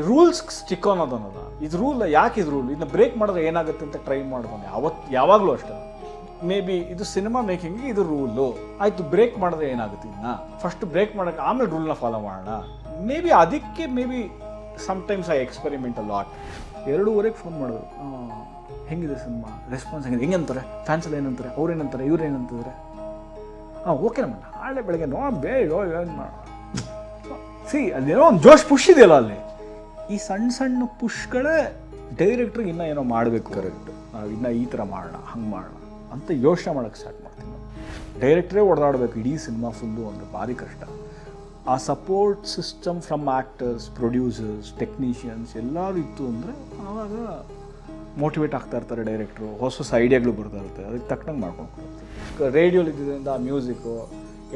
Rules stick ಅನ್ನೋದನ್ನೋದ ಇದು rule, ಯಾಕೆ ಇದು ರೂಲ್, ಇದನ್ನ ಬ್ರೇಕ್ ಮಾಡಿದ್ರೆ ಏನಾಗುತ್ತೆ ಅಂತ ಟ್ರೈ ಮಾಡ್ತಾನೆ ಯಾವಾಗಲೂ ಅಷ್ಟೇ. ಮೇ ಬಿ ಇದು ಸಿನಿಮಾ ಮೇಕಿಂಗ್ ಇದು ರೂಲು ಆಯಿತು, ಬ್ರೇಕ್ ಮಾಡಿದ್ರೆ ಏನಾಗುತ್ತೆ, ಇದನ್ನ ಫಸ್ಟ್ ಬ್ರೇಕ್ ಮಾಡೋಕ್ಕೆ ಆಮೇಲೆ ರೂಲ್ನ ಫಾಲೋ ಮಾಡೋಣ. ಮೇ ಬಿ ಅದಕ್ಕೆ sometimes I experiment a lot. 2:30 phone ಮಾಡೋದು, ಹೆಂಗಿದೆ ಸಿನಿಮಾ, ರೆಸ್ಪಾನ್ಸ್ ಹೆಂಗಿದೆ, ಹೆಂಗಂತಾರೆ ಫ್ಯಾನ್ಸ್ ಎಲ್ಲ ಏನಂತಾರೆ, ಅವ್ರೇನಂತಾರೆ ಇವ್ರೇನಂತಿದ್ದಾರೆ, ಓಕೆ ನಮ್ಮ ನಾಳೆ ಬೆಳಗ್ಗೆ ಏನು ಮಾಡೋಣ. ಅದೇನೋ ಒಂದು ಜೋಶ್ ಪುಷ್ ಇದೆಯಲ್ಲ ಅಲ್ಲಿ, ಈ ಸಣ್ಣ ಪುಷ್ಗಳೇ ಡೈರೆಕ್ಟ್ರಿಗೆ ಇನ್ನೂ ಏನೋ ಮಾಡಬೇಕು, ಕರೆಕ್ಟ್, ಇನ್ನೂ ಈ ಥರ ಮಾಡೋಣ ಹಂಗೆ ಮಾಡೋಣ ಅಂತ ಯೋಚನೆ ಮಾಡೋಕ್ಕೆ ಸ್ಟಾರ್ಟ್ ಮಾಡ್ತೀನಿ ನಾವು. ಡೈರೆಕ್ಟ್ರೇ ಓಡಾಡಬೇಕು ಇಡೀ ಸಿನಿಮಾ ಫುಲ್ಲು ಅಂದರೆ ಭಾರಿ ಕಷ್ಟ. ಆ support system from actors, producers, technicians ಎಲ್ಲರೂ ಇತ್ತು ಅಂದರೆ ಆವಾಗ ಮೋಟಿವೇಟ್ ಆಗ್ತಾ ಇರ್ತಾರೆ ಡೈರೆಕ್ಟ್ರು, ಹೊಸ ಐಡಿಯಾಗಳು ಬರ್ತಾ ಇರುತ್ತೆ, ಅದಕ್ಕೆ ತಕ್ಕಂಗೆ ಮಾಡ್ಕೊಂಡು ಕೊಡ್ತಾರೆ. ರೇಡಿಯೋಲಿ ಇದ್ದಿದ್ದರಿಂದ ಆ ಮ್ಯೂಸಿಕ್ಕು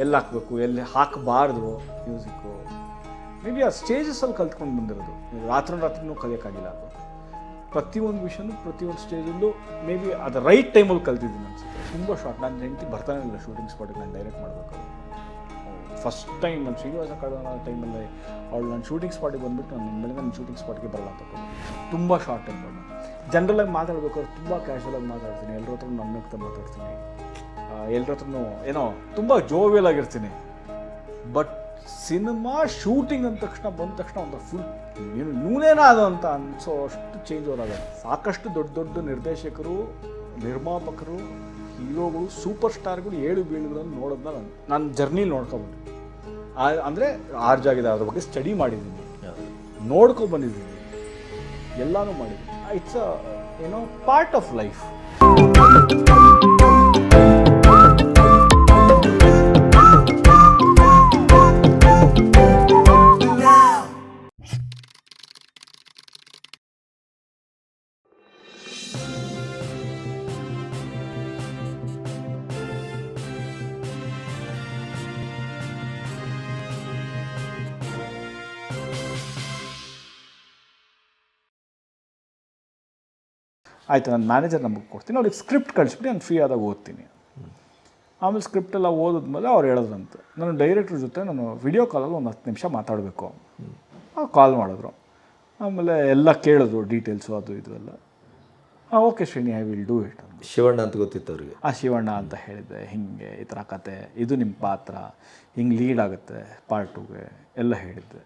ಎಲ್ಲಿ ಹಾಕಬೇಕು ಎಲ್ಲಿ ಹಾಕಬಾರ್ದು ಮ್ಯೂಸಿಕ್ಕು ಮೇ ಬಿ ಆ ಸ್ಟೇಜಸಲ್ಲಿ ಕಲ್ತ್ಕೊಂಡು ಬಂದಿರೋದು, ರಾತ್ರಿನೂ ಕಲಿಯೋಕ್ಕಾಗಿಲ್ಲ. ಅದು ಪ್ರತಿಯೊಂದು ವಿಷಯನೂ ಪ್ರತಿಯೊಂದು ಸ್ಟೇಜಲ್ಲೂ ಮೇ ಬಿ ಅದು ರೈಟ್ ಟೈಮಲ್ಲಿ ಕಲ್ತಿದ್ದೀನಿ ಅನಿಸುತ್ತೆ. ತುಂಬ ಶಾರ್ಟ್, ನನ್ನ ಹೆಂಡತಿ ಬರ್ತಾನೆ ಇಲ್ಲ ಶೂಟಿಂಗ್ ಸ್ಪಾಟಿಗೆ ನಾನು ಡೈರೆಕ್ಟ್ ಮಾಡಬೇಕು. ಫಸ್ಟ್ ಟೈಮ್ ನಾನು ಶ್ರೀನಿವಾಸ ಕಾಡೋಣ ಟೈಮಲ್ಲಿ ಅವಳು ನಾನು ಶೂಟಿಂಗ್ ಸ್ಪಾಟಿಗೆ ಬಂದುಬಿಟ್ಟು ನಾನು ಇನ್ಮೇಲೆ ನನ್ನ ಶೂಟಿಂಗ್ ಸ್ಪಾಟ್ಗೆ ಬರಲ್ಲ ಅಂತ ತುಂಬ ಶಾರ್ಟ್ ಟೈಮ್ ಬಂದು ಜನರಲಾಗಿ ಮಾತಾಡಬೇಕಾದ್ರೆ ತುಂಬ ಕ್ಯಾಶುವಲಾಗಿ ಮಾತಾಡ್ತೀನಿ, ಎಲ್ಲರ ಹತ್ರ ನನ್ನಗ್ತಾ ಮಾತಾಡ್ತೀನಿ, ಎಲ್ಲರ ಹತ್ರನೂ ಏನೋ ತುಂಬ ಜೋವಿಯಲ್ ಆಗಿರ್ತೀನಿ. ಬಟ್ ಸಿನಿಮಾ ಶೂಟಿಂಗ್ ಅಂದ ತಕ್ಷಣ ಬಂದ ತಕ್ಷಣ ಒಂದು ಫುಲ್ ಇವನೇನಾದ ಅಂತ ಅನಿಸೋ ಅಷ್ಟು ಚೇಂಜ್ ಓವರ್ ಸಾಕಷ್ಟು ದೊಡ್ಡ ನಿರ್ದೇಶಕರು, ನಿರ್ಮಾಪಕರು, ಹೀರೋಗಳು, ಸೂಪರ್ ಸ್ಟಾರ್ಗಳು 7 ಬೀಳುಗಳನ್ನು ನೋಡೋದನ್ನ ನಾನು ಜರ್ನಿಲಿ ನೋಡ್ಕೊಬಂದು, ಅಂದರೆ ಆರ್ಜಾಗಿದೆ ಅದ್ರ ಬಗ್ಗೆ ಸ್ಟಡಿ ಮಾಡಿದ್ದೀನಿ, ನೋಡ್ಕೊಬಂದಿದ್ದೀನಿ, ಎಲ್ಲನೂ ಮಾಡಿದ್ದೀನಿ. ಇಟ್ಸ್ ಏನೋ ಪಾರ್ಟ್ ಆಫ್ ಲೈಫ್. ಆಯಿತು, ನಾನು ಮ್ಯಾನೇಜರ್ ನಂಬರ್ ಕೊಡ್ತೀನಿ, ಅವ್ರಿಗೆ ಸ್ಕ್ರಿಪ್ಟ್ ಕಳಿಸ್ಬಿಟ್ಟು ನಾನು ಫ್ರೀ ಆದಾಗ ಓದ್ತೀನಿ. ಆಮೇಲೆ ಸ್ಕ್ರಿಪ್ಟೆಲ್ಲ ಓದಿದ್ಮೇಲೆ ಅವ್ರು ಹೇಳೋದ್ರಂತೆ ನಾನು ಡೈರೆಕ್ಟ್ರ್ ಜೊತೆ ನಾನು ವಿಡಿಯೋ ಕಾಲಲ್ಲಿ ಒಂದು 10 ನಿಮಿಷ ಮಾತಾಡಬೇಕು. ಕಾಲ್ ಮಾಡಿದ್ರು, ಆಮೇಲೆ ಎಲ್ಲ ಕೇಳಿದ್ರು ಡೀಟೇಲ್ಸು ಅದು ಇದು ಎಲ್ಲ. Okay Srini, I will do it. Shivanna ಅಂತ ಗೊತ್ತಿತ್ತು ಅವರಿಗೆ. ಶಿವಣ್ಣ ಅಂತ ಹೇಳಿದೆ, ಹಿಂಗೆ ಈ ಥರ ಕತೆ, ಇದು ನಿಮ್ಮ ಪಾತ್ರ, ಹಿಂಗೆ ಲೀಡ್ ಆಗುತ್ತೆ ಪಾರ್ಟ್ 2ಗೆ ಎಲ್ಲ ಹೇಳಿದ್ದೆ.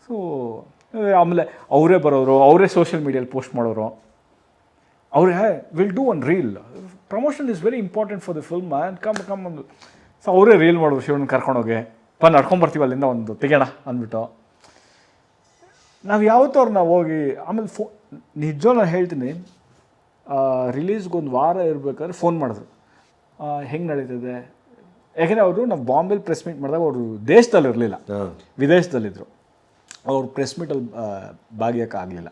ಸೊ ಆಮೇಲೆ ಅವರೇ ಬರೋರು, ಅವರೇ ಸೋಷಿಯಲ್ ಮೀಡಿಯಲ್ಲಿ ಪೋಸ್ಟ್ ಮಾಡೋರು, ಅವ್ರು will do one reel, promotion is very important for the film and come ಒಂದು. ಸೊ ಅವರೇ ರೀಲ್ ಮಾಡೋರು, ಶಿವಣ್ಣ ಕರ್ಕೊಂಡೋಗಿ ನಡ್ಕೊಂಬರ್ತೀವಿ ಅಲ್ಲಿಂದ ಒಂದು ತೆಗೆಯೋಣ ಅಂದ್ಬಿಟ್ಟು. ನಾವು ಯಾವತ್ತೂ ಅವ್ರನ್ನ ಹೋಗಿ ಆಮೇಲೆ ನಿಜ ನಾನು ಹೇಳ್ತೀನಿ, ರಿಲೀಸ್ಗೆ ಒಂದು ವಾರ ಇರಬೇಕಾದ್ರೆ ಫೋನ್ ಮಾಡಿದ್ರು, ಹೆಂಗೆ ನಡೀತಿದೆ, ಯಾಕೆಂದರೆ ಅವರು ನಾವು ಬಾಂಬೆಲಿ ಪ್ರೆಸ್ ಮೀಟ್ ಮಾಡಿದಾಗ ಅವರು ದೇಶದಲ್ಲಿರಲಿಲ್ಲ, ವಿದೇಶದಲ್ಲಿದ್ದರು, ಅವ್ರು ಪ್ರೆಸ್ ಮೀಟಲ್ಲಿ ಭಾಗಿಯೋಕ್ಕಾಗಲಿಲ್ಲ.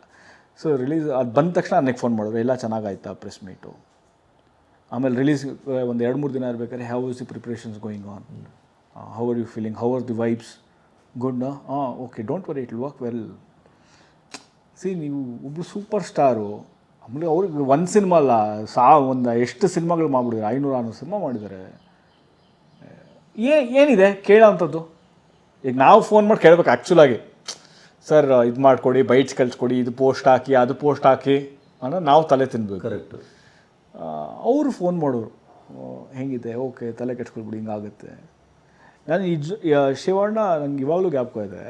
ಸೊ ರಿಲೀಸ್ ಅದು ಬಂದ ತಕ್ಷಣ ನನಗೆ ಫೋನ್ ಮಾಡಿದ್ರು, ಎಲ್ಲ ಚೆನ್ನಾಗಾಯ್ತಾ ಪ್ರೆಸ್ ಮೀಟು. ಆಮೇಲೆ ರಿಲೀಸ್ ಒಂದು 2-3 ದಿನ ಇರಬೇಕಾದ್ರೆ how is the preparations going on, how are you feeling, how are the vibes, good okay don't worry it will work well. ನೀವು ಒಬ್ಬರು ಸೂಪರ್ ಸ್ಟಾರು, ಆಮೇಲೆ ಅವ್ರಿಗೆ ಒಂದು ಸಿನಿಮಾ ಅಲ್ಲ ಒಂದು ಎಷ್ಟು ಸಿನಿಮಾಗಳು ಮಾಡಿಬಿಡಿದ್ದಾರೆ, 500-600 ಸಿನಿಮಾ ಮಾಡಿದ್ದಾರೆ. ಏನಿದೆ ಕೇಳೋ ಅಂಥದ್ದು. ಈಗ ನಾವು ಫೋನ್ ಮಾಡಿ ಕೇಳಬೇಕು ಆ್ಯಕ್ಚುಲಾಗಿ, ಸರ್ ಇದು ಮಾಡಿಕೊಡಿ, ಬೈಟ್ಸ್ ಕಳಿಸ್ಕೊಡಿ, ಇದು ಪೋಸ್ಟ್ ಹಾಕಿ ಅದು ಪೋಸ್ಟ್ ಹಾಕಿ ಅನ್ನೋ ನಾವು ತಲೆ ತಿನ್ಬೇಕು. ಕರೆಕ್ಟು. ಅವರು ಫೋನ್ ಮಾಡೋರು, ಹೆಂಗಿದೆ, ಓಕೆ ತಲೆ ಕೆಡ್ಸ್ಕೊಳ್ಬಿಡಿ, ಹಿಂಗಾಗುತ್ತೆ. ನಾನು ಶಿವಣ್ಣ ನಂಗೆ ಇವಾಗಲೂ ಜ್ಞಾಪಕ ಇದೆ,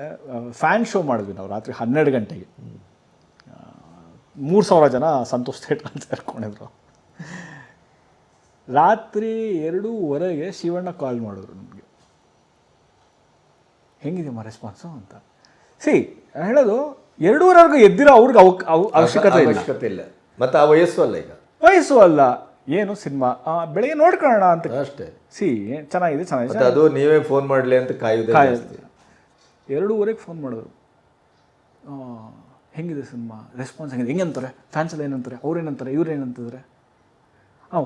ಫ್ಯಾನ್ ಶೋ ಮಾಡಿದ್ವಿ ನಾವು ರಾತ್ರಿ 12 ಗಂಟೆಗೆ, 3000 ಜನ ಸಂತೋಷ್ ಥಿಯೇಟ್ರಲ್ಲಿ ಸೇರ್ಕೊಂಡಿದ್ರು. ರಾತ್ರಿ 2:15 ಶಿವಣ್ಣ ಕಾಲ್ ಮಾಡಿದ್ರು ನಮಗೆ, ಹೆಂಗಿದೆಯಮ್ಮ ರೆಸ್ಪಾನ್ಸು ಅಂತ. ಹೇಳೋದು 2:15 ಎದ್ದಿರೋ ಅವ್ರಿಗೆ ಅವಶ್ಯಕತೆ ಇಲ್ಲ, ಮತ್ತು ಆ ವಯಸ್ಸು ಅಲ್ಲ, ಈಗ ವಯಸ್ಸು ಅಲ್ಲ, ಏನು ಸಿನಿಮಾ ಬೆಳಗ್ಗೆ ನೋಡ್ಕೊಳ್ಳೋಣ ಅಂತ ಅಷ್ಟೇ. ಚೆನ್ನಾಗಿದೆ ಅದು ನೀವೇ ಫೋನ್ ಮಾಡಲಿ ಅಂತ ಕಾಯೋದು. 2:15 ಫೋನ್ ಮಾಡಿದ್ರು, ಹೆಂಗಿದೆ ಸಿನಿಮಾ, ರೆಸ್ಪಾನ್ಸ್ ಹೆಂಗಿದೆ, ಹೆಂಗಂತಾರೆ ಫ್ಯಾನ್ಸ್ ಎಲ್ಲ ಏನಂತಾರೆ, ಅವ್ರೇನಂತಾರೆ ಇವ್ರೇನಂತಿದ್ದಾರೆ,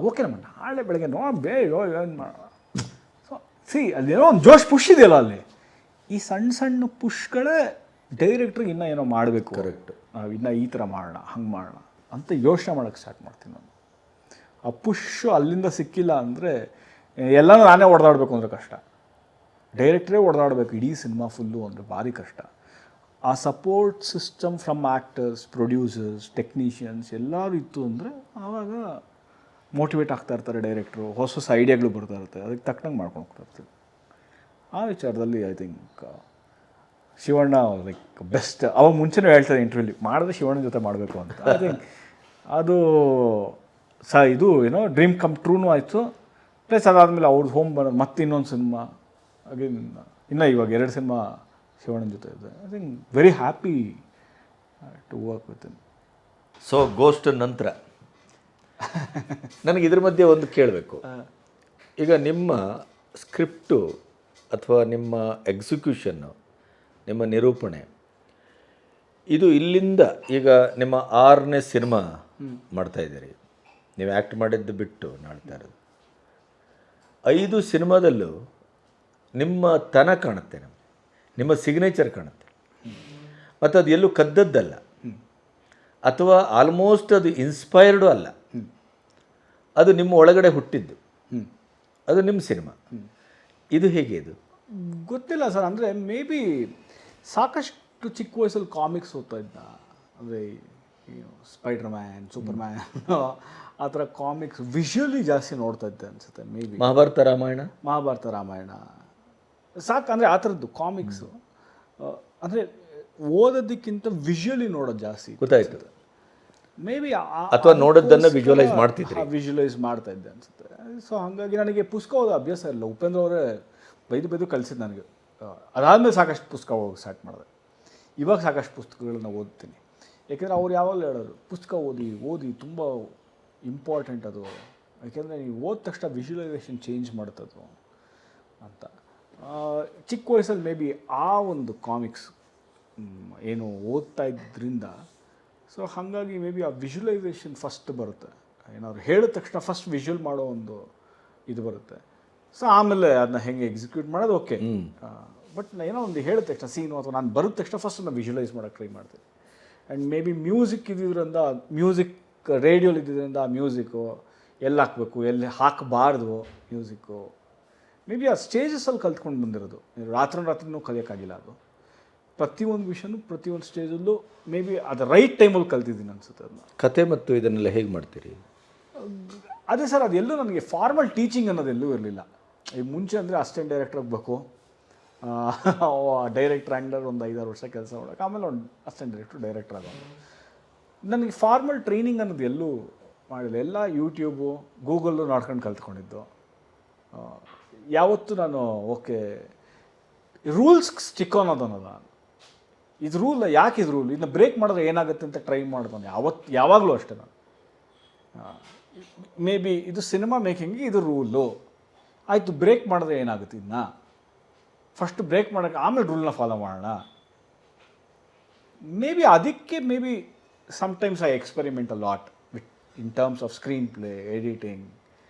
ಓಕೆ ನಮ್ಮ ನಾಳೆ ಬೆಳಗ್ಗೆ ಏನು ಮಾಡೋಣ. ಅದೇನೋ ಒಂದು ಜೋಶ್ ಪುಷ್ ಇದೆಯಲ್ಲ ಅಲ್ಲಿ, ಈ ಸಣ್ಣ ಪುಷ್ಗಳೇ ಡೈರೆಕ್ಟ್ರಿಗೆ ಇನ್ನೂ ಏನೋ ಮಾಡಬೇಕು, ಕರೆಕ್ಟ್, ನಾವು ಇನ್ನೂ ಈ ಥರ ಮಾಡೋಣ ಹಂಗೆ ಮಾಡೋಣ ಅಂತ ಯೋಚನೆ ಮಾಡೋಕ್ಕೆ ಸ್ಟಾರ್ಟ್ ಮಾಡ್ತೀನಿ ನಾನು. ಆ ಪುಷ್ ಅಲ್ಲಿಂದ ಸಿಕ್ಕಿಲ್ಲ ಅಂದರೆ ಎಲ್ಲನೂ ನಾನೇ ಹೊಡೆದಾಡಬೇಕು ಅಂದರೆ ಕಷ್ಟ, ಡೈರೆಕ್ಟ್ರೇ ಹೊಡೆದಾಡಬೇಕು ಇಡೀ ಸಿನಿಮಾ ಫುಲ್ಲು ಅಂದರೆ ಭಾರಿ ಕಷ್ಟ. ಆ support system from actors, producers, technicians ಎಲ್ಲರೂ ಇತ್ತು ಅಂದರೆ ಆವಾಗ ಮೋಟಿವೇಟ್ ಆಗ್ತಾ ಇರ್ತಾರೆ ಡೈರೆಕ್ಟ್ರು, ಹೊಸ ಹೊಸ ಐಡಿಯಾಗಳು ಬರ್ತಾ ಇರುತ್ತೆ, ಅದಕ್ಕೆ ತಕ್ಕಂಗೆ ಮಾಡ್ಕೊಂಡು ಹೋಗ್ತಾ ಇರ್ತೀವಿ. ಆ ವಿಚಾರದಲ್ಲಿ I think Shivanna like best. ಅವಾಗ ಮುಂಚೆನೇ ಹೇಳ್ತಾರೆ ಇಂಟರ್ವ್ಯೂಲಿ ಮಾಡಿದ್ರೆ ಶಿವಣ್ಣನ ಜೊತೆ ಮಾಡಬೇಕು ಅಂತ. ಐ ಥಿಂಕ್ ಅದು ಇದು ಏನೋ ಡ್ರೀಮ್ ಕಮ್ ಟ್ರೂನು ಆಯಿತು. ಪ್ಲಸ್ ಅದಾದಮೇಲೆ ಅವ್ರದ್ದು ಹೋಮ್ ಬರೋದು ಮತ್ತೆ ಇನ್ನೊಂದು ಸಿನಿಮಾ ಅಗೇನ್, ಇನ್ನೂ ಇವಾಗ 2 ಸಿನಿಮಾ ಶಿವಣ್ಣನ ಜೊತೆ ಇದೆ. I think very happy to work with him. So Ghost ನಂತರ ನನಗೆ ಇದ್ರ ಮಧ್ಯೆ ಒಂದು ಕೇಳಬೇಕು. ಈಗ ನಿಮ್ಮ ಸ್ಕ್ರಿಪ್ಟು ಅಥವಾ ನಿಮ್ಮ ಎಕ್ಸಿಕ್ಯೂಷನ್ನು, ನಿಮ್ಮ ನಿರೂಪಣೆ, ಇದು ಇಲ್ಲಿಂದ ಈಗ ನಿಮ್ಮ 6ನೇ ಸಿನಿಮಾ ಮಾಡ್ತಾಯಿದ್ದೀರಿ. ನೀವು ಆ್ಯಕ್ಟ್ ಮಾಡಿದ್ದು ಬಿಟ್ಟು ಮಾಡ್ತಾ ಇರೋದು 5 ಸಿನಿಮಾದಲ್ಲೂ ನಿಮ್ಮ ತನ ಕಾಣುತ್ತೆ, ನಿಮ್ಮ ಸಿಗ್ನೇಚರ್ ಕಾಣುತ್ತೆ. ಮತ್ತು ಅದು ಎಲ್ಲೂ ಕದ್ದದ್ದಲ್ಲ, ಅಥವಾ ಆಲ್ಮೋಸ್ಟ್ ಅದು ಇನ್ಸ್ಪೈರ್ಡು ಅಲ್ಲ, ಅದು ನಿಮ್ಮ ಒಳಗಡೆ ಹುಟ್ಟಿದ್ದು, ಅದು ನಿಮ್ಮ ಸಿನಿಮಾ. ಇದು ಹೇಗೆ? ಇದು ಗೊತ್ತಿಲ್ಲ ಸರ್. ಅಂದರೆ ಮೇ ಬಿ ಸಾಕಷ್ಟು ಚಿಕ್ಕ ವಯಸ್ಸಲ್ಲಿ ಕಾಮಿಕ್ಸ್ ಓದ್ತಾ ಇದ್ದ. ಅಂದರೆ ಸ್ಪೈಡರ್ ಮ್ಯಾನ್, ಸೂಪರ್ ಮ್ಯಾನ್ ಆ ಥರ ಕಾಮಿಕ್ಸ್ ವಿಷುವಲಿ ಜಾಸ್ತಿ ನೋಡ್ತಾ ಇದ್ದೆ ಅನಿಸುತ್ತೆ. ಮೇ ಬಿ ಮಹಾಭಾರತ ರಾಮಾಯಣ ಸಾಕು. ಅಂದರೆ ಆ ಥರದ್ದು ಕಾಮಿಕ್ಸು ಅಂದರೆ ಓದೋದಕ್ಕಿಂತ ವಿಷುವಲಿ ನೋಡೋದು ಜಾಸ್ತಿ ಗೊತ್ತಾಯ್ತದೆ. ಮೇ ಬಿ ಅಥವಾ ನೋಡೋದನ್ನು ವಿಜುವಲೈಸ್ ಮಾಡ್ತಾ ಇದ್ದೆ ಅನಿಸುತ್ತೆ. ಸೊ ಹಾಗಾಗಿ ನನಗೆ ಪುಸ್ತಕ ಓದೋ ಅಭ್ಯಾಸ ಇಲ್ಲ. ಉಪೇಂದ್ರ ಅವರೇ ಬೈದು ಕಲಿಸಿದ್ದು ನನಗೆ. ಅದಾದಮೇಲೆ ಸಾಕಷ್ಟು ಪುಸ್ತಕ ಓದೋಕೆ ಸ್ಟಾರ್ಟ್ ಮಾಡಿದೆ. ಇವಾಗ ಸಾಕಷ್ಟು ಪುಸ್ತಕಗಳನ್ನ ಓದ್ತೀನಿ. ಯಾಕೆಂದರೆ ಅವ್ರು ಯಾವಾಗಲೂ ಹೇಳೋರು, ಪುಸ್ತಕ ಓದಿ ತುಂಬ ಇಂಪಾರ್ಟೆಂಟ್ ಅದು. ಯಾಕೆಂದರೆ ನೀವು ಓದಿದ ತಕ್ಷಣ ವಿಜುವಲೈಸೇಷನ್ ಚೇಂಜ್ ಮಾಡುತ್ತದು ಅಂತ. ಚಿಕ್ಕ ವಯಸ್ಸಲ್ಲಿ ಮೇ ಬಿ ಆ ಒಂದು ಕಾಮಿಕ್ಸ್ ಏನು ಓದ್ತಾ ಇದ್ದರಿಂದ, ಸೊ ಹಾಗಾಗಿ ಮೇ ಬಿ ಆ ವಿಜುವಲೈಸೇಷನ್ ಫಸ್ಟ್ ಬರುತ್ತೆ. ಏನಾದ್ರು ಹೇಳಿದ ತಕ್ಷಣ ಫಸ್ಟ್ ವಿಜುವಲ್ ಮಾಡೋ ಒಂದು ಇದು ಬರುತ್ತೆ. ಸೊ ಆಮೇಲೆ ಅದನ್ನ ಹೆಂಗೆ ಎಕ್ಸಿಕ್ಯೂಟ್ ಮಾಡೋದು ಓಕೆ. ಬಟ್ ಏನೋ ಒಂದು ಹೇಳಿದ ತಕ್ಷಣ ಸೀನು ಅಥವಾ ನಾನು ಬರೋದ ತಕ್ಷಣ ಫಸ್ಟ್ ನಾನು ವಿಜುವಲೈಸ್ ಮಾಡೋಕ್ಕೆ ಟ್ರೈ ಮಾಡ್ತೀನಿ. ಆ್ಯಂಡ್ ಮೇ ಬಿ ಮ್ಯೂಸಿಕ್ ಇದ್ದಿದ್ದರಿಂದ, ಮ್ಯೂಸಿಕ್ ರೇಡಿಯೋಲಿ ಇದ್ದಿದ್ದರಿಂದ ಆ ಮ್ಯೂಸಿಕ್ಕು ಎಲ್ಲಿ ಹಾಕಬೇಕು, ಎಲ್ಲಿ ಹಾಕಬಾರ್ದು ಮ್ಯೂಸಿಕ್ಕು, ಮೇ ಬಿ ಆ ಸ್ಟೇಜಸಲ್ಲಿ ಕಲ್ತ್ಕೊಂಡು ಬಂದಿರೋದು. ರಾತ್ರಿನೂ ಕಲಿಯೋಕ್ಕಾಗಿಲ್ಲ. ಅದು ಪ್ರತಿಯೊಂದು ವಿಷಯನೂ ಪ್ರತಿಯೊಂದು ಸ್ಟೇಜಲ್ಲೂ ಮೇ ಬಿ ಅದು ರೈಟ್ ಟೈಮಲ್ಲಿ ಕಲ್ತಿದ್ದೀನಿ ಅನ್ಸುತ್ತೆ. ಅದನ್ನ ಕತೆ ಮತ್ತು ಇದನ್ನೆಲ್ಲ ಹೇಗೆ ಮಾಡ್ತೀರಿ? ಅದೇ ಸರ್, ಅದೆಲ್ಲೂ ನನಗೆ ಫಾರ್ಮಲ್ ಟೀಚಿಂಗ್ ಅನ್ನೋದೆಲ್ಲೂ ಇರಲಿಲ್ಲ. ಈಗ ಮುಂಚೆ ಅಂದರೆ ಅಸಿಸ್ಟೆಂಟ್ ಡೈರೆಕ್ಟರ್ ಆಗಬೇಕು, ಡೈರೆಕ್ಟರ್ ಆ್ಯಂಡರ್ ಒಂದು 5-6 ವರ್ಷ ಕೆಲಸ ಮಾಡೋಕೆ, ಆಮೇಲೆ ಒಂದು ಅಸಿಸ್ಟೆಂಟ್ ಡೈರೆಕ್ಟರ್ ಆಗೋದು. ನನಗೆ ಫಾರ್ಮಲ್ ಟ್ರೈನಿಂಗ್ ಅನ್ನೋದು ಎಲ್ಲೂ ಮಾಡಿಲ್ಲ. ಎಲ್ಲ ಯೂಟ್ಯೂಬು, ಗೂಗಲ್ಲು ನೋಡ್ಕೊಂಡು ಕಲ್ತ್ಕೊಂಡಿದ್ದು. ಯಾವತ್ತೂ ನಾನು ಓಕೆ ರೂಲ್ಸ್ ಸ್ಟಿಕ್ ಅನ್ನೋದು ನಾನು, ಇದು ರೂಲ್, ಯಾಕೆ ಇದು ರೂಲ್, ಇದನ್ನ ಬ್ರೇಕ್ ಮಾಡಿದ್ರೆ ಏನಾಗುತ್ತೆ ಅಂತ ಟ್ರೈ ಮಾಡ್ತಾನೆ ಯಾವಾಗಲೂ ಅಷ್ಟೇ ನಾನು. ಮೇ ಬಿ ಇದು ಸಿನಿಮಾ ಮೇಕಿಂಗಿಗೆ ಇದು ರೂಲು ಆಯಿತು, ಬ್ರೇಕ್ ಮಾಡಿದ್ರೆ ಏನಾಗುತ್ತೆ, ಇದನ್ನ ಫಸ್ಟ್ ಬ್ರೇಕ್ ಮಾಡೋಕ್ಕೆ ಆಮೇಲೆ ರೂಲ್ನ ಫಾಲೋ ಮಾಡೋಣ. ಮೇ ಬಿ ಅದಕ್ಕೆ maybe sometimes I experiment a lot with in terms of screenplay, editing,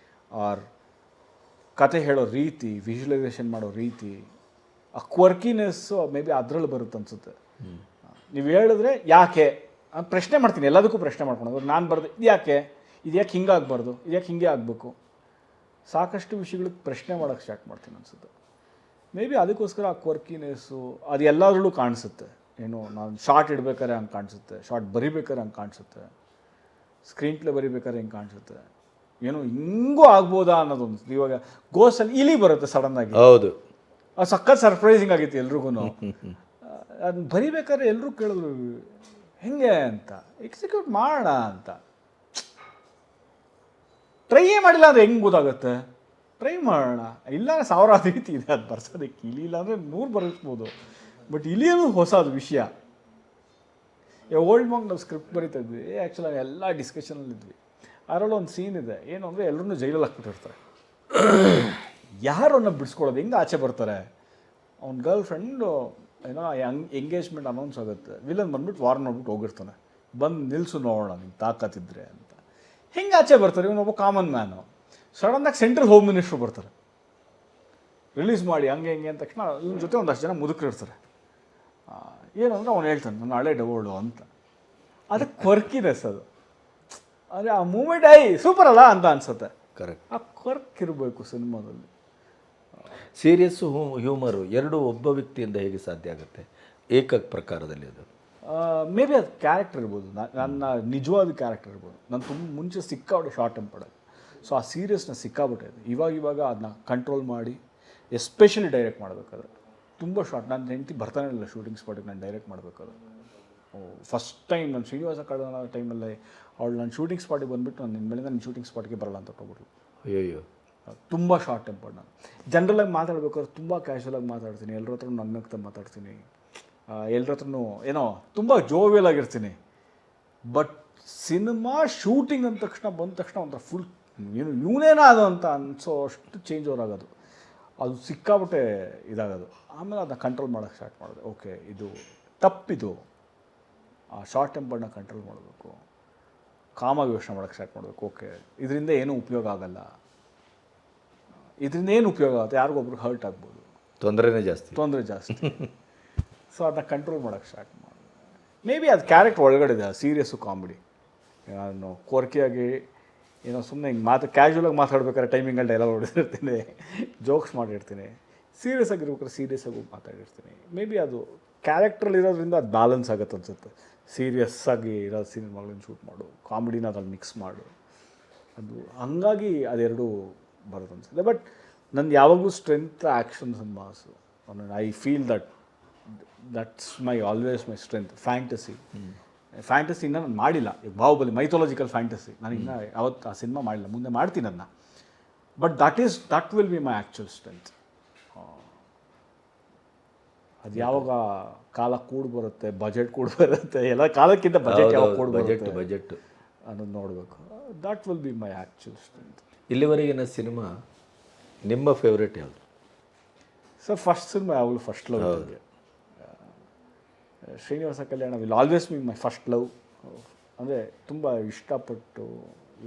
or ಕತೆ ಹೇಳೋ ರೀತಿ, ವಿಜುವಲೈಸೇಷನ್ ಮಾಡೋ ರೀತಿ, ಆ ಕ್ವರ್ಕಿನೆಸ್ಸು ಮೇ ಬಿ ಅದರಲ್ಲಿ ಬರುತ್ತೆ ಅನಿಸುತ್ತೆ. ನೀವು ಹೇಳಿದ್ರೆ ಯಾಕೆ ಪ್ರಶ್ನೆ ಮಾಡ್ತೀನಿ, ಎಲ್ಲದಕ್ಕೂ ಪ್ರಶ್ನೆ ಮಾಡ್ಕೊಳೋದು. ನಾನು ಬರೆದು ಇದು ಯಾಕೆ ಹಿಂಗಾಗಬಾರ್ದು, ಇದು ಯಾಕೆ ಹಿಂಗೆ ಆಗಬೇಕು, ಸಾಕಷ್ಟು ವಿಷಯಗಳಿಗೆ ಪ್ರಶ್ನೆ ಮಾಡೋಕ್ಕೆ ಸ್ಟಾರ್ಟ್ ಮಾಡ್ತೀನಿ ಅನಿಸುತ್ತೆ. ಮೇ ಬಿ ಅದಕ್ಕೋಸ್ಕರ ಆ ಕ್ವರ್ಕಿನೆಸ್ಸು ಅದು ಎಲ್ಲದರಲ್ಲೂ ಕಾಣಿಸುತ್ತೆ. ಏನು ನಾನು ಶಾರ್ಟ್ ಇಡಬೇಕಾದ್ರೆ ಹಂಗೆ ಕಾಣಿಸುತ್ತೆ, ಶಾರ್ಟ್ ಬರಿಬೇಕಾದ್ರೆ ಹಂಗೆ ಕಾಣಿಸುತ್ತೆ, ಸ್ಕ್ರೀನ್ ಪ್ಲೇ ಬರಿಬೇಕಾದ್ರೆ ಹಿಂಗೆ ಕಾಣಿಸುತ್ತೆ, ಏನೋ ಹಿಂಗೂ ಆಗ್ಬೋದಾ ಅನ್ನೋದೊಂದು. ಇವಾಗ ಗೋಸಲ್ಲಿ ಇಲಿ ಬರುತ್ತೆ ಸಡನ್ನಾಗಿ, ಹೌದು, ಅದು ಸಖತ್ ಸರ್ಪ್ರೈಸಿಂಗ್ ಆಗಿತ್ತು ಎಲ್ರಿಗೂ. ಅದನ್ನ ಬರಿಬೇಕಾದ್ರೆ ಎಲ್ಲರೂ ಕೇಳಿದ್ರು ಹೆಂಗೆ ಅಂತ, ಎಕ್ಸಿಕ್ಯೂಟ್ ಮಾಡೋಣ ಅಂತ. ಟ್ರೈಯೇ ಮಾಡಿಲ್ಲ ಅಂದರೆ ಹೆಂಗೆ ಗೊತ್ತಾಗುತ್ತೆ, ಟ್ರೈ ಮಾಡೋಣ. ಇಲ್ಲ 1000 ರೀತಿ ಇದೆ ಅದು ಬರ್ಸೋದಕ್ಕೆ. ಇಲಿ ಇಲ್ಲ ಅಂದರೆ 100 ಬರೆಸ್ಬೋದು, ಬಟ್ ಇಲಿಯೂ ಹೊಸದು ವಿಷಯ. ಓಲ್ಡ್ ಮಾಂಗ್ ನಾವು ಸ್ಕ್ರಿಪ್ಟ್ ಬರೀತಾ ಇದ್ವಿ, ಆ್ಯಕ್ಚುಲಿ ಎಲ್ಲ ಡಿಸ್ಕಷನಲ್ಲಿದ್ವಿ. ಅದರಲ್ಲಿ ಒಂದು ಸೀನ್ ಇದೆ, ಏನು ಅಂದರೆ ಎಲ್ಲರೂ ಜೈಲಲ್ಲಿ ಹಾಕ್ಬಿಟ್ಟಿರ್ತಾರೆ. ಯಾರನ್ನ ಬಿಡಿಸ್ಕೊಳ್ಳೋದು, ಹೆಂಗೆ ಆಚೆ ಬರ್ತಾರೆ. ಅವ್ನ ಗರ್ಲ್ ಫ್ರೆಂಡು ಏನೋ ಎಂಗೇಜ್ಮೆಂಟ್ ಅನೌನ್ಸ್ ಆಗುತ್ತೆ, ವಿಲನ್ ಬಂದ್ಬಿಟ್ಟು ವಾರ್ ನೋಡ್ಬಿಟ್ಟು ಹೋಗಿರ್ತಾನೆ, ಬಂದು ನಿಲ್ಲಿಸು ನೋಡೋಣ ನಿಂಗೆ ತಾಕತ್ತಿದ್ರೆ ಅಂತ. ಹೆಂಗೆ ಆಚೆ ಬರ್ತಾರೆ, ಇವನೊಬ್ಬ ಕಾಮನ್ ಮ್ಯಾನು. ಸಡನ್ನಾಗಿ ಸೆಂಟ್ರಲ್ ಹೋಮ್ ಮಿನಿಸ್ಟ್ರು ಬರ್ತಾರೆ, ರಿಲೀಸ್ ಮಾಡಿ ಹಂಗೆ ಹೆಂಗೆ ಅಂದ ತಕ್ಷಣ ಇವನ ಜೊತೆ ಒಂದಷ್ಟು ಜನ ಮುದುಕರು ಇರ್ತಾರೆ. ಏನು ಅಂದರೆ ಅವ್ನು ಹೇಳ್ತಾನೆ ನನ್ನ ಹಳೆ ಡಬೋಳು ಅಂತ. ಅದಕ್ಕೆ ಕ್ವರ್ಕಿನೆಸ್ ಅದು. ಅಂದರೆ ಆ ಮೂಮೆಂಟ್ ಸೂಪರ್ ಅಲ್ಲ ಅಂತ ಅನ್ಸುತ್ತೆ. ಕರೆಕ್ಟ್. ಆ ಕ್ವರ್ಕ್ ಇರಬೇಕು ಸಿನಿಮಾದಲ್ಲಿ. ಸೀರಿಯಸ್ಸು ಹ್ಯೂಮರು ಎರಡೂ ಒಬ್ಬ ವ್ಯಕ್ತಿಯಿಂದ ಹೇಗೆ ಸಾಧ್ಯ ಆಗುತ್ತೆ? ಏಕ ಪ್ರಕಾರದಲ್ಲಿ ಅದು? ಮೇ ಬಿ ಅದು ಕ್ಯಾರೆಕ್ಟರ್ ಇರ್ಬೋದು, ನನ್ನ ನಿಜವಾದ ಕ್ಯಾರೆಕ್ಟರ್ ಇರ್ಬೋದು. ನಾನು ತುಂಬ ಮುಂಚೆ ಸಿಕ್ಕಾಬಿಟ್ಟೆ ಶಾರ್ಟ್ ಟೆಂಪರ್ಡ್, ಸೊ ಆ ಸೀರಿಯಸ್ನೆಸ್ ಸಿಕ್ಕಾಬಿಟ್ಟೆ ಇದೆ. ಇವಾಗ ಅದನ್ನ ಕಂಟ್ರೋಲ್ ಮಾಡಿ, ಎಸ್ಪೆಷಲಿ ಡೈರೆಕ್ಟ್ ಮಾಡಬೇಕಾದ್ರೆ ತುಂಬ ಶಾರ್ಟ್. ನನ್ನ ಹೆಂಡತಿ ಬರ್ತಾನೆ ಇಲ್ಲ ಶೂಟಿಂಗ್ ಸ್ಪಾಟಿಗೆ ನಾನು ಡೈರೆಕ್ಟ್ ಮಾಡಬೇಕಾದ್ರೆ. ಫಸ್ಟ್ ಟೈಮ್ ನಾನು ಶ್ರೀನಿವಾಸ ಕಳೆದ ಟೈಮಲ್ಲಿ ಅವಳು ನಾನು ಶೂಟಿಂಗ್ ಸ್ಪಾಟಿಗೆ ಬಂದುಬಿಟ್ಟು ನಾನು ಇನ್ಮೇಲೆ ನನ್ನ ಶೂಟಿಂಗ್ ಸ್ಪಾಟಿಗೆ ಬರಲ್ಲ ಅಂತ ಹೋಗ್ಬಿಟ್ಲು. ಅಯ್ಯೋ, ತುಂಬ ಶಾರ್ಟ್ ಟೆಂಪರ್ಡ್ ನಾನು. ಜನರಲಾಗಿ ಮಾತಾಡ್ಬೇಕಾದ್ರೆ ತುಂಬ ಕ್ಯಾಶುವಲಾಗಿ ಮಾತಾಡ್ತೀನಿ, ಎಲ್ಲರ ಹತ್ರ ನನ್ನಗ್ತಾ ಮಾತಾಡ್ತೀನಿ, ಎಲ್ಲರ ಹತ್ರನೂ ಏನೋ ತುಂಬ ಜೋವಿಯಲ್ ಆಗಿರ್ತೀನಿ. ಬಟ್ ಸಿನಿಮಾ ಶೂಟಿಂಗ್ ಅಂದ ತಕ್ಷಣ ಬಂದ ತಕ್ಷಣ ಒಂಥರ ಫುಲ್ ಇವನೇನೋ ಅದು ಅಂತ ಅನಿಸೋ ಅಷ್ಟು ಚೇಂಜ್ ಓವರ್ ಆಗೋದು. ಅದು ಸಿಕ್ಕಾಬಿಟ್ಟೆ ಇದಾಗೋದು. ಆಮೇಲೆ ಅದನ್ನ ಕಂಟ್ರೋಲ್ ಮಾಡೋಕ್ಕೆ ಸ್ಟಾರ್ಟ್ ಮಾಡಿದೆ. ಓಕೆ, ಇದು ತಪ್ಪಿದು, ಆ ಶಾರ್ಟ್ ಟೆಂಪರ್ನ ಕಂಟ್ರೋಲ್ ಮಾಡಬೇಕು, ಕಾಮಾಗಿ ಯೋಚನೆ ಮಾಡೋಕ್ಕೆ ಸ್ಟಾರ್ಟ್ ಮಾಡಬೇಕು. ಓಕೆ, ಇದರಿಂದ ಏನೂ ಉಪಯೋಗ ಆಗಲ್ಲ, ಇದರಿಂದ ಏನು ಉಪಯೋಗ ಆಗುತ್ತೆ, ಯಾರಿಗೊಬ್ರಿಗೆ ಹರ್ಟ್ ಆಗ್ಬೋದು, ತೊಂದರೆ ಜಾಸ್ತಿ. ಸೊ ಅದನ್ನ ಕಂಟ್ರೋಲ್ ಮಾಡೋಕ್ಕೆ ಸ್ಟಾರ್ಟ್ ಮಾಡಿದೆ. ಮೇ ಬಿ ಅದು ಕ್ಯಾರೆಕ್ಟರ್ ಒಳಗಡೆ ಇದೆ, ಸೀರಿಯಸ್ಸು ಕಾಮಿಡಿ. ನಾನು ಕೋರ್ಕಿಯಾಗಿ ಏನೋ ಸುಮ್ಮನೆ ಹಿಂಗೆ ಕ್ಯಾಶುವಲಾಗಿ ಮಾತಾಡ್ಬೇಕಾದ್ರೆ ಟೈಮಿಂಗಲ್ಲಿ ಡೈಲಾಗ್ ಹೊಡೆದಿರ್ತೀನಿ, ಜೋಕ್ಸ್ ಮಾಡಿರ್ತೀನಿ. ಸೀರಿಯಸ್ ಆಗಿರ್ಬೇಕಾದ್ರೆ ಸೀರಿಯಸ್ ಆಗಿ ಮಾತಾಡಿರ್ತೀನಿ. ಮೇ ಬಿ ಅದು ಕ್ಯಾರೆಕ್ಟ್ರಲ್ಲಿರೋದ್ರಿಂದ ಅದು ಬ್ಯಾಲೆನ್ಸ್ ಆಗುತ್ತೆ ಅನಿಸುತ್ತೆ. ಸೀರಿಯಸ್ ಆಗಿ ಇರೋ ಸಿನಿಮಾಗಳನ್ನ ಶೂಟ್ ಮಾಡು, ಕಾಮಿಡಿನ ಅದ್ರಲ್ಲಿ ಮಿಕ್ಸ್ ಮಾಡು, ಅದು ಹಂಗಾಗಿ ಅದೆರಡೂ ಬರೋದು ಅನಿಸುತ್ತೆ. ಬಟ್ ನಂದು ಯಾವಾಗಲೂ strength action cinemas. I feel that's always my strength. ಫ್ಯಾಂಟಸಿನ ನಾನು ಮಾಡಿಲ್ಲ. ಈಗ ಬಾಹುಬಲಿ ಮೈಥಾಲಜಿಕಲ್ ಫ್ಯಾಂಟಸಿ ನಾನು ಇನ್ನೂ ಯಾವತ್ತು ಆ ಸಿನಿಮಾ ಮಾಡಿಲ್ಲ, ಮುಂದೆ ಮಾಡ್ತೀನಿ ಅದನ್ನ. But that will be my actual strength. ಅದು ಯಾವಾಗ ಕಾಲ ಕೂಡಿ ಬರುತ್ತೆ, ಬಜೆಟ್ ಕೂಡಿ ಬರುತ್ತೆ, ಎಲ್ಲ ಕಾಲಕ್ಕಿಂತ ಬಜೆಟ್ ಯಾವಾಗ ಕೂಡಿ ಬಜೆಟ್ ಅನ್ನೋದು ನೋಡಬೇಕು. That will be my actual strength. ಇಲ್ಲಿವರೆಗಿನ ಸಿನಿಮಾ ನಿಮ್ಮ ಫೇವ್ರೇಟ್ ಯಾವುದು ಸರ್? ಫಸ್ಟ್ ಸಿನಿಮಾ ಯಾವಾಗಲೂ first love. Srinivasa Kalyana will always be my first love. ಅಂದರೆ ತುಂಬ ಇಷ್ಟಪಟ್ಟು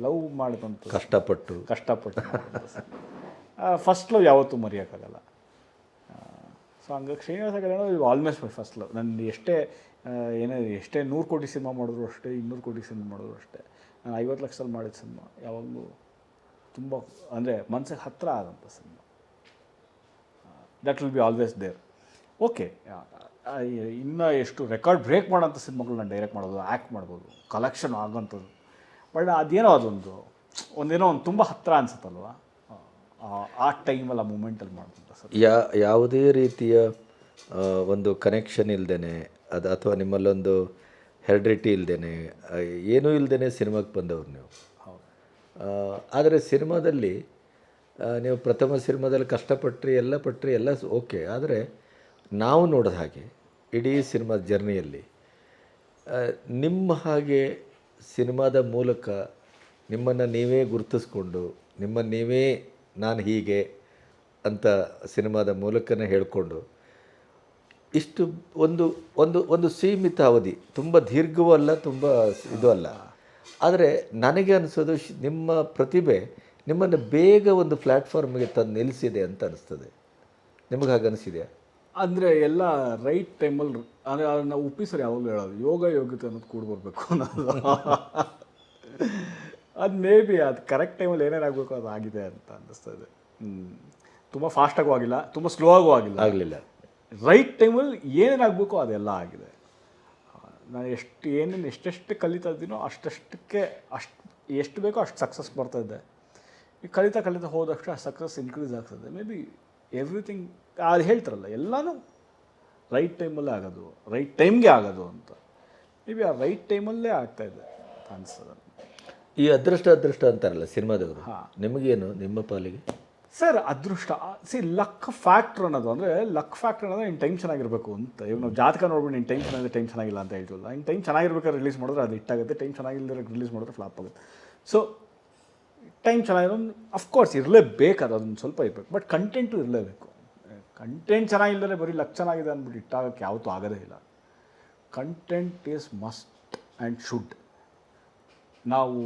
ಲವ್ ಮಾಡಿದಂಥ, ಕಷ್ಟಪಟ್ಟು ಫಸ್ಟ್ ಲವ್ ಯಾವತ್ತೂ ಮರೆಯೋಕ್ಕಾಗಲ್ಲ. ಸೊ ಹಂಗಾಗಿ Srinivasa Kalyana will always my first love. ನನ್ನ ಎಷ್ಟೇ 100 ಕೋಟಿ ಸಿನಿಮಾ ಮಾಡಿದ್ರು ಅಷ್ಟೇ, 200 ಕೋಟಿ ಸಿನಿಮಾ ಮಾಡಿದ್ರು ಅಷ್ಟೇ, ನಾನು 50 ಲಕ್ಷದಲ್ಲಿ ಮಾಡಿದ ಸಿನಿಮಾ ಯಾವಾಗಲೂ ತುಂಬ ಅಂದರೆ ಮನಸ್ಸಿಗೆ ಹತ್ತಿರ ಆದಂಥ cinema. That will be always there. Okay, ಇನ್ನೂ ಎಷ್ಟು ರೆಕಾರ್ಡ್ ಬ್ರೇಕ್ ಮಾಡೋಂಥ ಸಿನಿಮಾಗಳು ನಾನು ಡೈರೆಕ್ಟ್ ಮಾಡ್ಬೋದು, ಆ್ಯಕ್ಟ್ ಮಾಡ್ಬೋದು, ಕಲೆಕ್ಷನ್ ಆಗೋಂಥದ್ದು. ಬಟ್ ಅದೇನೋ ಒಂದೇನೋ ತುಂಬ ಹತ್ತಿರ ಅನ್ಸುತ್ತಲ್ವ, ಆ ಟೈಮಲ್ಲಿ, ಆ ಮೂಮೆಂಟಲ್ಲಿ ಮಾಡ್ಬೋದು ಸರ್. ಯಾವುದೇ ರೀತಿಯ ಒಂದು ಕನೆಕ್ಷನ್ ಇಲ್ಲದೇ ಅದು, ಅಥವಾ ನಿಮ್ಮಲ್ಲೊಂದು ಹೆರಿಡಿಟಿ ಇಲ್ಲದೇ, ಏನೂ ಇಲ್ಲದೇ ಸಿನಿಮಾಗೆ ಬಂದವ್ರು ನೀವು. ಆದರೆ ಸಿನಿಮಾದಲ್ಲಿ ನೀವು ಪ್ರಥಮ ಸಿನಿಮಾದಲ್ಲಿ ಕಷ್ಟಪಟ್ಟರೆ ಎಲ್ಲ ಓಕೆ. ಆದರೆ ನಾವು ನೋಡಿದ ಹಾಗೆ ಇಡೀ ಸಿನಿಮಾದ ಜರ್ನಿಯಲ್ಲಿ ನಿಮ್ಮ ಹಾಗೆ ಸಿನಿಮಾದ ಮೂಲಕ ನಿಮ್ಮನ್ನು ನೀವೇ ಗುರುತಿಸ್ಕೊಂಡು, ನಿಮ್ಮನ್ನು ನೀವೇ ನಾನು ಹೀಗೆ ಅಂತ ಸಿನಿಮಾದ ಮೂಲಕನೇ ಹೇಳಿಕೊಂಡು, ಇಷ್ಟು ಒಂದು ಒಂದು ಒಂದು ಸೀಮಿತ ಅವಧಿ, ತುಂಬ ದೀರ್ಘವೂ ಅಲ್ಲ, ತುಂಬ ಇದು ಅಲ್ಲ. ಆದರೆ ನನಗೆ ಅನಿಸೋದು ನಿಮ್ಮ ಪ್ರತಿಭೆ ನಿಮ್ಮನ್ನು ಬೇಗ ಒಂದು ಪ್ಲ್ಯಾಟ್ಫಾರ್ಮಿಗೆ ತಂದು ನಿಲ್ಲಿಸಿದೆ ಅಂತ ಅನಿಸ್ತದೆ. ನಿಮಗೆ ಹಾಗೆ ಅನಿಸಿದೆಯಾ? ಅಂದರೆ ಎಲ್ಲ ರೈಟ್ ಟೈಮಲ್ಲಿ, ಅಂದರೆ ನಾವು ಉಪ್ಪಿಸರು ಯಾವಾಗಲೂ ಹೇಳೋದು ಯೋಗ್ಯತೆ ಅನ್ನೋದು ಕೂಡ ಬರಬೇಕು ಅನ್ನೋದು. ಅದು ಮೇ ಬಿ ಅದು ಕರೆಕ್ಟ್ ಟೈಮಲ್ಲಿ ಏನೇನಾಗಬೇಕು ಅದು ಆಗಿದೆ ಅಂತ ಅನ್ನಿಸ್ತದೆ. ತುಂಬ ಫಾಸ್ಟಾಗೂ ಆಗಿಲ್ಲ, ತುಂಬ ಸ್ಲೋ ಆಗೂ ಆಗಲಿಲ್ಲ. ರೈಟ್ ಟೈಮಲ್ಲಿ ಏನೇನಾಗಬೇಕು ಅದೆಲ್ಲ ಆಗಿದೆ. ನಾನು ಎಷ್ಟೆಷ್ಟು ಕಲಿತಾ ಇದ್ದೀನೋ ಅಷ್ಟಕ್ಕೆ ಎಷ್ಟು ಬೇಕೋ ಅಷ್ಟು ಸಕ್ಸಸ್ ಬರ್ತಾಯಿದ್ದೆ. ಈಗ ಕಲಿತಾ ಹೋದಷ್ಟು ಆ ಸಕ್ಸಸ್ ಇನ್ಕ್ರೀಸ್ ಆಗ್ತದೆ. ಮೇ ಬಿ ಎವ್ರಿಥಿಂಗ್ ಅದು ಹೇಳ್ತಾರಲ್ಲ, ಎಲ್ಲನೂ ರೈಟ್ ಟೈಮಲ್ಲೇ ಆಗೋದು, ರೈಟ್ ಟೈಮ್ಗೆ ಆಗೋದು ಅಂತ. ಮೇ ಬಿ ಆ ರೈಟ್ ಟೈಮಲ್ಲೇ ಆಗ್ತಾಯಿದೆ ಅನಿಸ್ತದೆ. ಈ ಅದೃಷ್ಟ ಅಂತಾರಲ್ಲ ಸಿನಿಮಾದವರು, ನಿಮಗೇನು ನಿಮ್ಮ ಪಾಲಿಗೆ? ಸರ್ ಅದೃಷ್ಟ ಲಕ್ ಫ್ಯಾಕ್ಟ್ರ್ ಅನ್ನೋದು, ಅಂದರೆ ಲಕ್ ಫ್ಯಾಕ್ಟ್ರ್ ಅನ್ನೋದು ನಿನ್ನ ಟೈಮ್ ಚೆನ್ನಾಗಿರಬೇಕು ಅಂತ. ಇವಾಗ ನಾವು ಜಾತಕ ನೋಡ್ಬಿಟ್ಟು ನಿನ್ನ ಟೈಮ್ ಚೆನ್ನಾಗಿದೆ, ಟೈಮ್ ಚೆನ್ನಾಗಿಲ್ಲ ಅಂತ ಹೇಳ್ತೀವಲ್ಲ. ನಿನ್ನ ಟೈಮ್ ಚೆನ್ನಾಗಿರ್ಬೇಕಾದ್ರೆ ರಿಲೀಸ್ ಮಾಡಿದ್ರೆ ಅದು ಹಿಟ್ಟಾಗುತ್ತೆ, ಟೈಮ್ ಚೆನ್ನಾಗಿಲ್ಲದೆ ರಿಲೀಸ್ ಮಾಡಿದ್ರೆ ಫ್ಲಾಪ್ ಆಗುತ್ತೆ. ಸೊ ಟೈಮ್ ಚೆನ್ನಾಗಿರೋ ಅಫ್ಕೋರ್ಸ್ ಇರಲೇಬೇಕು, ಅದೊಂದು ಸ್ವಲ್ಪ ಇರಬೇಕು. ಬಟ್ ಕಂಟೆಂಟು ಇರಲೇಬೇಕು. ಕಂಟೆಂಟ್ ಚೆನ್ನಾಗಿಲ್ಲದೆ ಬರೀ ಲಕ್ ಚೆನ್ನಾಗಿದೆ ಅಂದ್ಬಿಟ್ಟು ಇಟ್ಟಾಗಕ್ಕೆ ಯಾವತ್ತೂ ಆಗೋದೇ ಇಲ್ಲ. Content is must and should. ನಾವು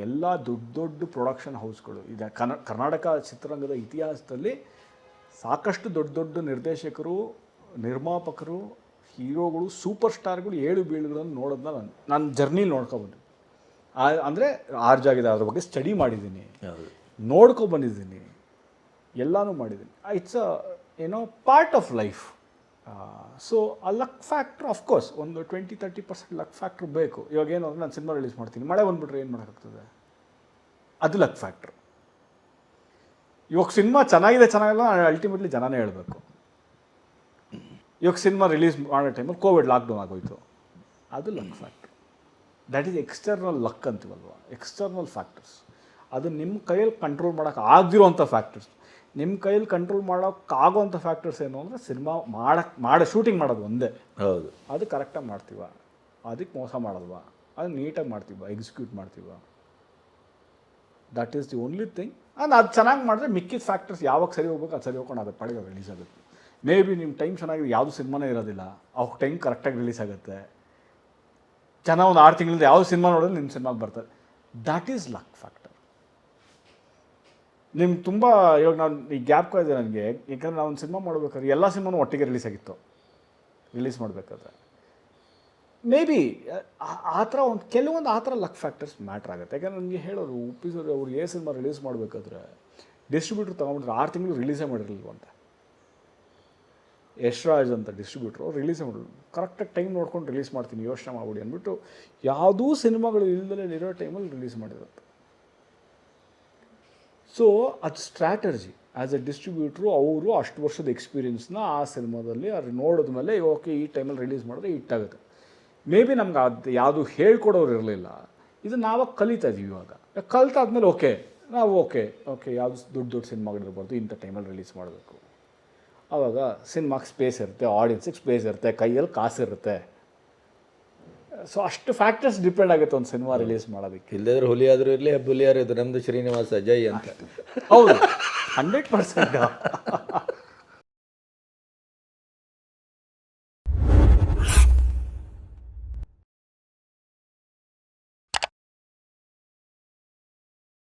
ಎಲ್ಲ ದೊಡ್ಡ ಪ್ರೊಡಕ್ಷನ್ ಹೌಸ್ಗಳು ಇದೆ ಕರ್ನಾಟಕ ಚಿತ್ರರಂಗದ ಇತಿಹಾಸದಲ್ಲಿ. ಸಾಕಷ್ಟು ದೊಡ್ಡ ನಿರ್ದೇಶಕರು, ನಿರ್ಮಾಪಕರು, ಹೀರೋಗಳು, ಸೂಪರ್ ಸ್ಟಾರ್ಗಳು ಏಳು ಬೀಳುಗಳನ್ನು ನೋಡೋದನ್ನ ನನ್ನ ಜರ್ನಿಲಿ ನೋಡ್ಕೊಬಂದು, ಅಂದರೆ ಆರ್ಜಾಗಿದೆ, ಅದ್ರ ಬಗ್ಗೆ ಸ್ಟಡಿ ಮಾಡಿದ್ದೀನಿ, ನೋಡ್ಕೊಬಂದಿದ್ದೀನಿ, ಎಲ್ಲನೂ ಮಾಡಿದ್ದೀನಿ. ಇಟ್ಸ್ ಏನೋ ಪಾರ್ಟ್ ಆಫ್ ಲೈಫ್. ಸೊ ಆ ಲಕ್ ಫ್ಯಾಕ್ಟ್ರ್ ಅಫ್ಕೋರ್ಸ್ ಒಂದು 20-30% ಲಕ್ ಫ್ಯಾಕ್ಟ್ರ್ ಬೇಕು. ಇವಾಗ ಏನು ಅಂದರೆ ನಾನು ಸಿನಿಮಾ ರಿಲೀಸ್ ಮಾಡ್ತೀನಿ, ಮಳೆ ಬಂದುಬಿಟ್ರೆ ಏನು ಮಾಡೋಕ್ಕಾಗ್ತದೆ, ಅದು ಲಕ್ ಫ್ಯಾಕ್ಟ್ರ್. ಇವಾಗ ಸಿನಿಮಾ ಚೆನ್ನಾಗಿಲ್ಲ ಅಲ್ಟಿಮೇಟ್ಲಿ ಜನನೇ ಹೇಳಬೇಕು. ಇವಾಗ ಸಿನಿಮಾ ರಿಲೀಸ್ ಮಾಡೋ ಟೈಮಲ್ಲಿ ಕೋವಿಡ್ ಲಾಕ್ಡೌನ್ ಆಗೋಯ್ತು, ಅದು luck factor. That is external luck ಅಂತೀವಲ್ವ, ಎಕ್ಸ್ಟರ್ನಲ್ ಫ್ಯಾಕ್ಟರ್ಸ್. ಅದು ನಿಮ್ಮ ಕೈಯಲ್ಲಿ ಕಂಟ್ರೋಲ್ ಮಾಡೋಕೆ ಆಗದಿರೋಂಥ ಫ್ಯಾಕ್ಟರ್ಸ್. ನಿಮ್ಮ ಕೈಯಲ್ಲಿ ಕಂಟ್ರೋಲ್ ಮಾಡೋಕ್ಕಾಗೋವಂಥ ಫ್ಯಾಕ್ಟರ್ಸ್ ಏನು ಅಂದರೆ ಸಿನಿಮಾ ಶೂಟಿಂಗ್ ಮಾಡೋದು ಒಂದೇ. ಹೌದು, ಅದು ಕರೆಕ್ಟಾಗಿ ಮಾಡ್ತೀವ, ಅದಕ್ಕೆ ಮೋಸ ಮಾಡಲ್ವಾ, ಅದು ನೀಟಾಗಿ ಮಾಡ್ತೀವ, ಎಕ್ಸಿಕ್ಯೂಟ್ ಮಾಡ್ತೀವ. That is the only thing. And ಅದು ಚೆನ್ನಾಗಿ ಮಾಡಿದ್ರೆ ಮಿಕ್ಕಿದ ಫ್ಯಾಕ್ಟರ್ಸ್ ಯಾವಾಗ ಸರಿ ಹೋಗ್ಬೇಕು ಅದು ಸರಿ ಹೋಗ್ಕೊಂಡು ಅದಕ್ಕೆ ಪಾಡಿಗೆ ರಿಲೀಸ್ ಆಗುತ್ತೆ. ಮೇ ಬಿ ನಿಮ್ಮ ಟೈಮ್ ಚೆನ್ನಾಗಿದೆ, ಯಾವುದು ಸಿನಿಮಾನೇ ಇರೋದಿಲ್ಲ, ಅವಾಗ ಟೈಮ್ ಕರೆಕ್ಟಾಗಿ ರಿಲೀಸ್ ಆಗುತ್ತೆ. ಜನ ಒಂದು 6 ತಿಂಗಳಿಂದ ಯಾವ ಸಿನಿಮಾ ನೋಡಿದ್ರೆ ನಿಮ್ಮ ಸಿನಿಮಾಗೆ ಬರ್ತಾರೆ. That is luck factor. ನಿಮ್ಗೆ ತುಂಬ ಇವಾಗ ನಾನು ಈ ಗ್ಯಾಪ್ ಇದೆ ನನಗೆ, ಯಾಕಂದರೆ ನಾವು ಒಂದು ಸಿನಿಮಾ ಮಾಡಬೇಕಾದ್ರೆ ಎಲ್ಲ ಸಿನಿಮಾನೂ ಒಟ್ಟಿಗೆ ರಿಲೀಸ್ ಮಾಡಬೇಕಾದ್ರೆ ಮೇ ಬಿ ಆ ಥರ ಕೆಲವೊಂದು ಆ ಥರ ಲಕ್ ಫ್ಯಾಕ್ಟರ್ಸ್ ಮ್ಯಾಟ್ರ್ ಆಗುತ್ತೆ. ಯಾಕಂದರೆ ನನಗೆ ಹೇಳೋರು ಉಪ್ಪಿಸೋರು ಅವ್ರು ಏ ಸಿನಿಮಾ ರಿಲೀಸ್ ಮಾಡಬೇಕಾದ್ರೆ ಡಿಸ್ಟ್ರಿಬ್ಯೂಟ್ರ್ ತೊಗೊಂಡ್ಬಿಟ್ರೆ 6 ತಿಂಗಳು ರಿಲೀಸೇ ಮಾಡಿರಲಿಲ್ವಂತ. ಯಶ್ರಾಜ್ ಅಂತ ಡಿಸ್ಟ್ರಿಬ್ಯೂಟ್ರು ರಿಲೀಸೇ ಮಾಡಿದ್ರು. ಕರೆಕ್ಟಾಗಿ ಟೈಮ್ ನೋಡ್ಕೊಂಡು ರಿಲೀಸ್ ಮಾಡ್ತೀನಿ, ಯೋಚನೆ ಮಾಡ್ಬಿಡಿ ಅಂದ್ಬಿಟ್ಟು ಯಾವುದೂ ಸಿನಿಮಾಗಳು ಇಲ್ಲದಲೇ ಇರೋ ಟೈಮಲ್ಲಿ ರಿಲೀಸ್ ಮಾಡಿರುತ್ತೆ. ಸೊ ಅದು ಸ್ಟ್ರಾಟರ್ಜಿ. ಆ್ಯಸ್ ಎ ಡಿಸ್ಟ್ರಿಬ್ಯೂಟ್ರು ಅವರು ಅಷ್ಟು ವರ್ಷದ ಎಕ್ಸ್ಪೀರಿಯನ್ಸ್ನ ಆ ಸಿನಿಮಾದಲ್ಲಿ ಅವ್ರು ನೋಡಿದ ಮೇಲೆ ಓಕೆ ಈ ಟೈಮಲ್ಲಿ ರಿಲೀಸ್ ಮಾಡಿದ್ರೆ ಹಿಟ್ಟಾಗುತ್ತೆ. ಮೇ ಬಿ ನಮ್ಗೆ ಅದು ಯಾವುದು ಹೇಳ್ಕೊಡೋರು ಇರಲಿಲ್ಲ, ಇದು ನಾವಾಗ ಕಲಿತಾ ಇದೀವಿ. ಇವಾಗ ಕಲಿತಾದ್ಮೇಲೆ ನಾವು ಓಕೆ ಯಾವುದು ದೊಡ್ಡ ಸಿನಿಮಾಗಳಿರ್ಬಾರ್ದು, ಇಂಥ ಟೈಮಲ್ಲಿ ರಿಲೀಸ್ ಮಾಡಬೇಕು. ಆವಾಗ ಸಿನಿಮಾಗೆ ಸ್ಪೇಸ್ ಇರುತ್ತೆ, ಆಡಿಯನ್ಸಿಗೆ ಸ್ಪೇಸ್ ಇರುತ್ತೆ, ಕೈಯಲ್ಲಿ ಕಾಸಿರುತ್ತೆ. ಸೊ ಅಷ್ಟು ಫ್ಯಾಕ್ಟರ್ಸ್ ಡಿಪೆಂಡ್ ಆಗುತ್ತೆ ಒಂದು ಸಿನಿಮಾ ರಿಲೀಸ್ ಮಾಡೋದಕ್ಕೆ. ಇಲ್ಲದ್ರೆ ಹುಲಿ ಆದರೂ ಇರಲಿ, ಹುಲಿಯಾರು ಇದು ನಮ್ಮದು ಶ್ರೀನಿವಾಸ ಜೈ ಅಂತ. ಹೌದು, 100%.